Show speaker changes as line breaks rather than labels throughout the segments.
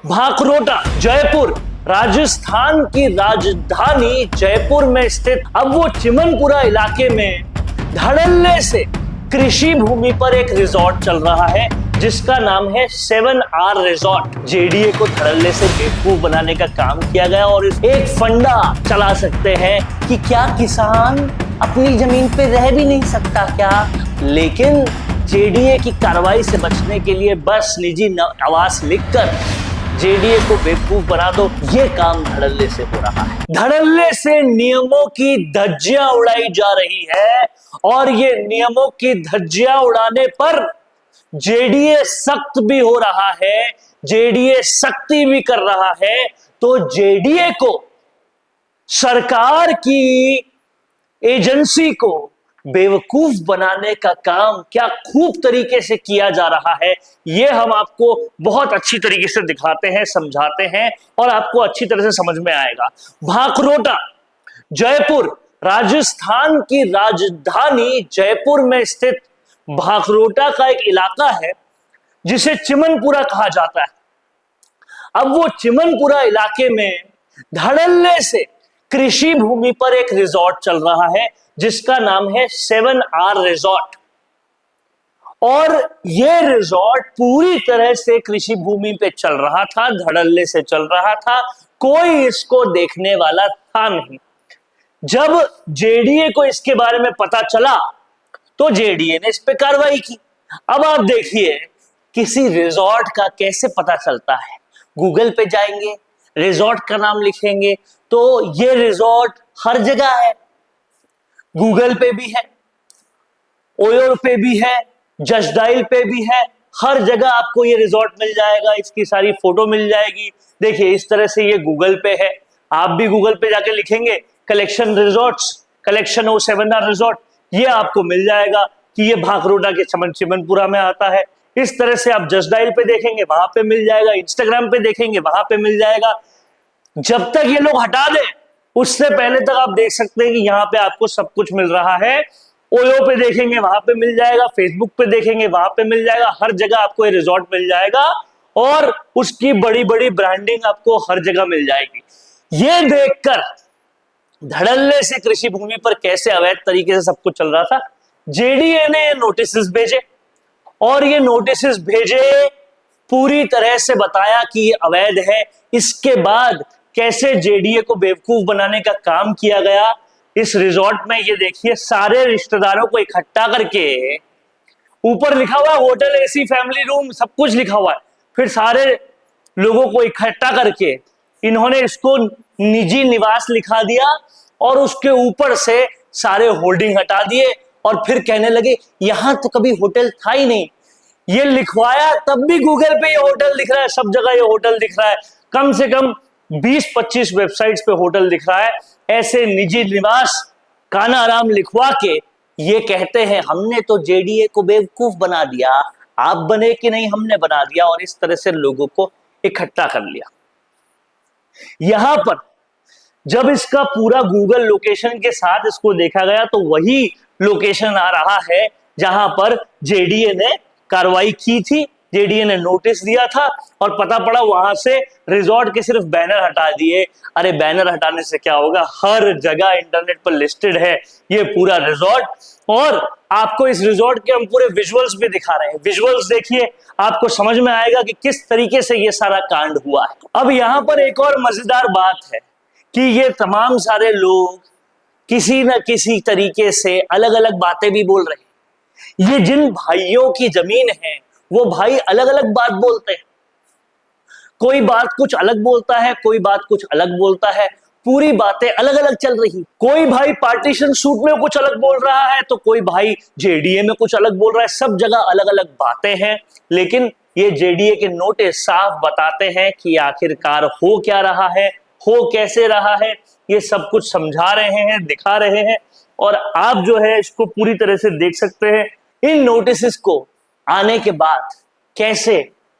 भाकरोटा जयपुर राजस्थान की राजधानी जयपुर में स्थित अब वो चिमनपुरा इलाके में धड़ल्ले से कृषि भूमि पर एक रिजॉर्ट चल रहा है जिसका नाम है 7R रिजॉर्ट। जेडीए को धड़ल्ले से बेवकूफ बनाने का काम किया गया और एक फंडा चला सकते हैं कि क्या किसान अपनी जमीन पे रह भी नहीं सकता क्या, लेकिन जेडीए की कार्रवाई से बचने के लिए बस निजी आवास लिखकर जेडीए को बेवकूफ बना दो, ये काम धड़ल्ले से हो रहा है। धड़ल्ले से नियमों की धज्जियां उड़ाई जा रही है और ये नियमों की धज्जियां उड़ाने पर जेडीए सख्त भी हो रहा है, जेडीए सख्ती भी कर रहा है। तो जेडीए को सरकार की एजेंसी को बेवकूफ बनाने का काम क्या खूब तरीके से किया जा रहा है, यह हम आपको बहुत अच्छी तरीके से दिखाते हैं, समझाते हैं और आपको अच्छी तरह से समझ में आएगा। भाकरोटा जयपुर राजस्थान की राजधानी जयपुर में स्थित भाकरोटा का एक इलाका है जिसे चिमनपुरा कहा जाता है। अब वो चिमनपुरा इलाके में धड़ल्ले से कृषि भूमि पर एक रिजॉर्ट चल रहा है जिसका नाम है 7R रिजॉर्ट। और यह रिजॉर्ट पूरी तरह से कृषि भूमि पे चल रहा था, धड़ल्ले से चल रहा था, कोई इसको देखने वाला था नहीं। जब जेडीए को इसके बारे में पता चला तो जेडीए ने इस पे कार्रवाई की। अब आप देखिए किसी रिजॉर्ट का कैसे पता चलता है। गूगल पे जाएंगे, रिजॉर्ट का नाम लिखेंगे तो ये रिजॉर्ट हर जगह है, गूगल पे भी है, ओयो पे भी है, जस्ट डायल पे भी है, हर जगह आपको ये रिजॉर्ट मिल जाएगा, इसकी सारी फोटो मिल जाएगी। देखिए इस तरह से ये गूगल पे है, आप भी गूगल पे जाके लिखेंगे कलेक्शन रिजॉर्ट्स, कलेक्शन ओ 7R रिजॉर्ट, ये आपको मिल जाएगा कि ये भाकरोटा के चिमनपुरा में आता है। इस तरह से आप जस्ट डायल पे देखेंगे वहां पे मिल जाएगा, इंस्टाग्राम पे देखेंगे वहां पे मिल जाएगा। जब तक ये लोग हटा दें उससे पहले तक आप देख सकते हैं कि यहाँ पे आपको सब कुछ मिल रहा है। ओयो पे देखेंगे वहां पे मिल जाएगा, फेसबुक पे देखेंगे वहां पे मिल जाएगा, हर जगह आपको ये रिजॉर्ट मिल जाएगा और उसकी बड़ी बड़ी ब्रांडिंग आपको हर जगह मिल जाएगी। ये देखकर धड़ल्ले से कृषि भूमि पर कैसे अवैध तरीके से सब कुछ चल रहा था, जेडीए ने नोटिस भेजे और ये नोटिस भेजे पूरी तरह से बताया कि ये अवैध है। इसके बाद कैसे जेडीए को बेवकूफ बनाने का काम किया गया इस रिजॉर्ट में, ये देखिए सारे रिश्तेदारों को इकट्ठा करके, ऊपर लिखा हुआ होटल, एसी, फैमिली रूम, सब कुछ लिखा हुआ है, फिर सारे लोगों को इकट्ठा करके इन्होंने इसको निजी निवास लिखा दिया और उसके ऊपर से सारे होल्डिंग हटा दिए और फिर कहने लगे यहां तो कभी होटल था ही नहीं। ये लिखवाया तब भी गूगल पे ये होटल दिख रहा है, सब जगह ये होटल दिख रहा है, कम से कम 20-25 वेबसाइट्स पे होटल दिख रहा है। ऐसे निजी निवास खाना आराम लिखवा के ये कहते हैं हमने तो जेडीए को बेवकूफ बना दिया, आप बने कि नहीं, हमने बना दिया, और इस तरह से लोगों को इकट्ठा कर लिया। यहां पर जब इसका पूरा गूगल लोकेशन के साथ इसको देखा गया तो वही लोकेशन आ रहा है जहां पर जेडीए ने कार्रवाई की थी, जेडीए ने नोटिस दिया था और पता पड़ा वहां से रिजॉर्ट के सिर्फ बैनर हटा दिए। अरे बैनर हटाने से क्या होगा, हर जगह इंटरनेट पर लिस्टेड है ये पूरा रिजॉर्ट और आपको इस रिजॉर्ट के हम पूरे विजुअल्स भी दिखा रहे हैं। विजुअल्स देखिए, आपको समझ में आएगा कि किस तरीके से ये सारा कांड हुआ है। अब यहां पर एक और मजेदार बात है कि ये तमाम सारे लोग किसी न किसी तरीके से अलग अलग बातें भी बोल रहे हैं। ये जिन भाइयों की जमीन है वो भाई अलग अलग बात बोलते हैं, कोई बात कुछ अलग बोलता है, कोई बात कुछ अलग बोलता है, पूरी बातें अलग अलग चल रही। कोई भाई पार्टीशन सूट में कुछ अलग बोल रहा है तो कोई भाई जेडीए में कुछ अलग बोल रहा है, सब जगह अलग अलग बातें हैं। लेकिन ये जेडीए के नोटिस साफ बताते हैं कि आखिरकार हो क्या रहा है, हो कैसे रहा है, ये सब कुछ समझा रहे हैं, दिखा रहे हैं और आप जो है इसको पूरी तरह से देख सकते हैं। इन नोटिस को आने के बाद कैसे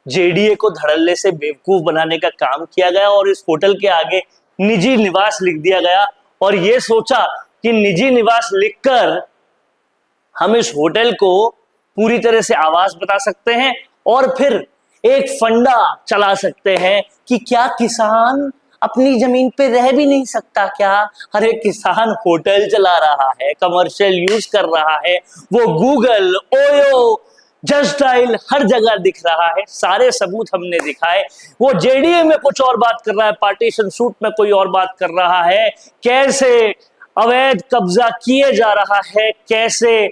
जेडीए को धड़ल्ले से बेवकूफ बनाने का काम किया गया और इस होटल के आगे निजी निवास लिख दिया गया और यह सोचा कि निजी निवास लिखकर हम इस होटल को पूरी तरह से आवाज बता सकते हैं और फिर एक फंडा चला सकते हैं कि क्या किसान अपनी जमीन पे रह भी नहीं सकता क्या? अरे किसान होटल चला रहा है, कमर्शियल यूज कर रहा है, वो गूगल, ओयो, जस्ट डायल हर जगह दिख रहा है, सारे सबूत हमने दिखाए। वो जेडीए में कुछ और बात कर रहा है, पार्टीशन सूट में कोई और बात कर रहा है, कैसे अवैध कब्जा किए जा रहा है, कैसे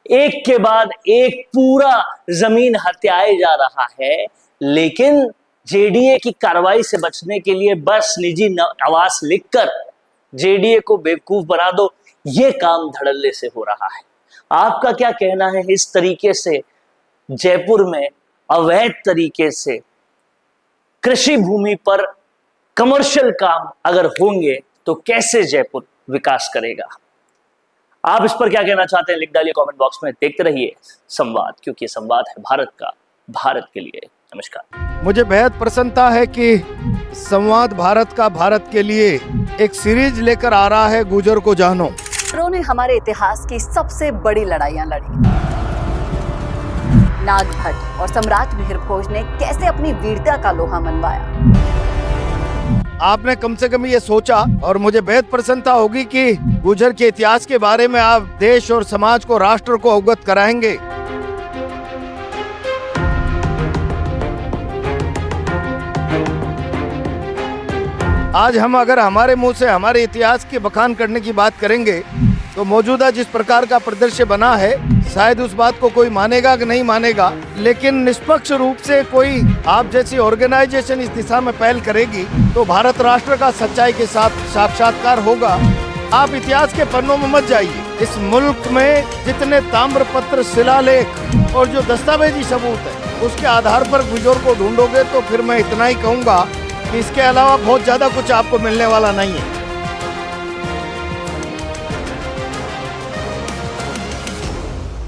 एक के बाद एक पूरा जमीन हत्याए जा रहा है। लेकिन जेडीए की कार्रवाई से बचने के लिए बस निजी आवास लिखकर जेडीए को बेवकूफ बना दो, ये काम धड़ल्ले से हो रहा है। आपका क्या कहना है? इस तरीके से जयपुर में अवैध तरीके से कृषि भूमि पर कमर्शियल काम अगर होंगे तो कैसे जयपुर विकास करेगा? आप इस पर क्या कहना चाहते हैं? लिख डालिए कमेंट बॉक्स में। देखते रहिए संवाद, क्योंकि संवाद है भारत का, भारत के लिए। नमस्कार।
मुझे बेहद प्रसन्नता है कि संवाद भारत का, भारत के लिए एक सीरीज लेकर आ रहा है, गुजर को जानो।
उन्होंने हमारे इतिहास की सबसे बड़ी लड़ाइयां लड़ी। नागभट्ट और सम्राट मिहिर भोज ने कैसे अपनी वीरता का लोहा मनवाया।
आपने कम से कम ये सोचा, और मुझे बेहद प्रसन्नता होगी कि गुजर के इतिहास के बारे में आप देश और समाज को, राष्ट्र को अवगत कराएंगे। आज हम अगर हमारे मुंह से हमारे इतिहास के बखान करने की बात करेंगे तो मौजूदा जिस प्रकार का परिदृश्य बना है, शायद उस बात को कोई मानेगा कि नहीं मानेगा, लेकिन निष्पक्ष रूप से कोई आप जैसी ऑर्गेनाइजेशन इस दिशा में पहल करेगी तो भारत राष्ट्र का सच्चाई के साथ साक्षात्कार होगा। आप इतिहास के पन्नों में मत जाइए। इस मुल्क में जितने ताम्रपत्र, शिलालेख और जो दस्तावेजी सबूत है, उसके आधार पर गुजर को ढूंढोगे तो फिर मैं इतना ही कहूँगा कि इसके अलावा बहुत ज्यादा कुछ आपको मिलने वाला नहीं है।